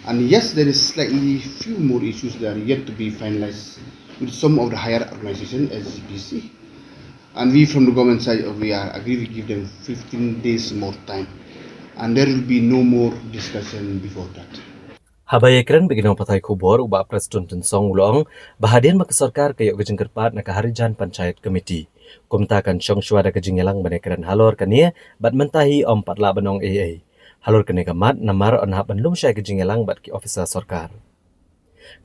And yes, there is slightly few more issues that are yet to be finalized with some of the higher organizations as HPC. And we from the government side, we are agree to give them 15 days more time. And there will be no more discussion before that. Habayekran beginang patai kubor ubah Presiden Tensong Ulong bahadian mak sarkar kayok gejeng kerpat nak harijan panchayat komiti. Kumtakan syong syuada gejeng yelang banekran halor kania bat mentahi om patla benong AA. Halor kene kamat namar on hap benlum syai gejeng yelang bat ki officer sarkar.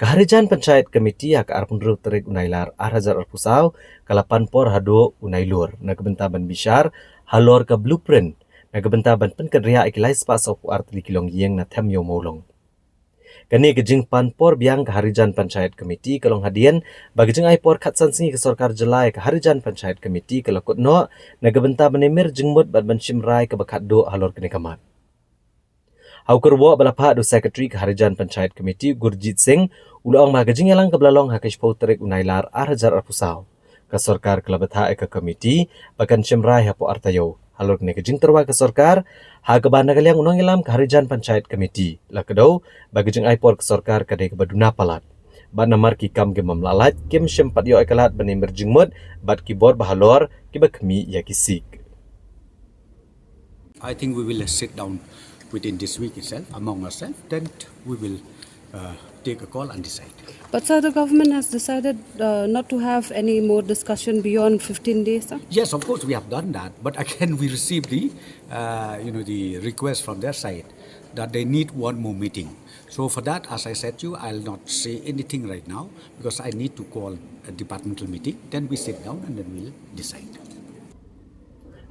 Keharijan panchayat komiti hak arpun ruk terik unailar arhajar arpusau kalapan por hado unailur nagabentaban bishar halor ke blueprint nagabentaban Pynkynriah ikilai spasok artli kilong yeng na them yo molong. Kani gejing panpor biang keharijan panchayat komiti kalong hadian bagi jeng aipor khatsan singi ke sarkar jelai keharijan panchayat komiti kalau kutno nagabenta benemir jengmut bad benshimrai ke bakat do halor kene kamat. Hau kerwo balapa do secretary keharijan panchayat komiti Gurjit Singh ulang magajing yalang ke belalong hakish terik unailar arhajar arpusau. Ke sarkar kelabetha ke komiti bakan shimrai hapo artayo. Halor kene gejing terwa ke sarkar ha keban nagaliang unang ilam keharijan panchayat komiti lakedau bagi jeng aipor ke sarkar kadai ke baduna palat ban namar ki kam ke mamlalat kim syempat yo ekalat benemir jengmut bat kibor bahalor ki bakmi ya kisik. I think we will sit down within this week itself among ourselves, then we will take a call and decide. But sir, the government has decided not to have any more discussion beyond 15 days, sir? Yes, of course we have done that, but again we received the request from their side that they need one more meeting. So for that, as I said to you, I'll not say anything right now because I need to call a departmental meeting. Then we sit down and then we'll decide.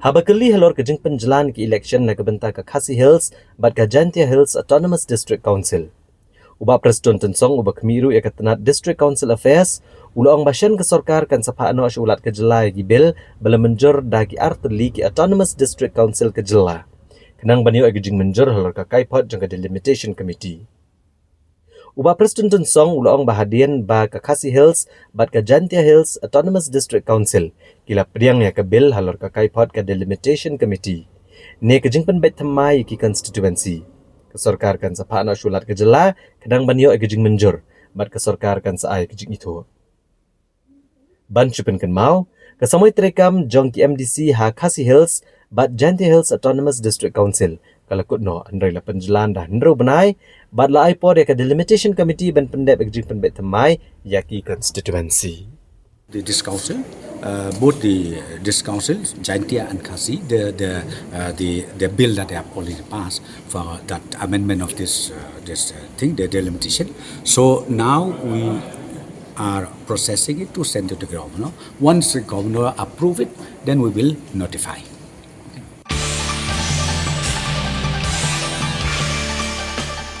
Habakali halor kejeng penjelan ki election nagabenta ke Khasi Hills bat ke Jantia Hills Autonomous District Council. Ubah Presiden Tensong ubah kemiru ia ketenat District Council Affairs ulang basyan ke sarkar kan sapa ano ulat ke jelai gi bil bala menjur dagi artli ki Autonomous District Council ke jela. Kenang banyo agijing menjur halor ke kaipot jang ke Delimitation Committee. Ubah Presiden Tensong ulang bahadian ba ke Khasi Hills bat ke Jantia Hills Autonomous District Council kila priang ya ke bil halor ke kaipot ke Delimitation Committee. Ne kejing penbet thamai ki constituency. Kesarkar kan sapa anak syulat ke jela kadang banyo agijing menjur bat kesarkar kan saai kejing itu. Ban chupen kan mau kesamui terekam jong ki MDC ha Khasi Hills bat Jantia Hills Autonomous District Council kalau kutno andrai la penjelan dah ndro benai bat la aipor ya ke Delimitation Committee ban pendep agijing penbet thamai yaki constituency. This council, both this council, Jantia and Khasi, the bill that they have already passed for that amendment of this thing, the delimitation. So now we are processing it to send it to the governor. Once the governor approve it, then we will notify.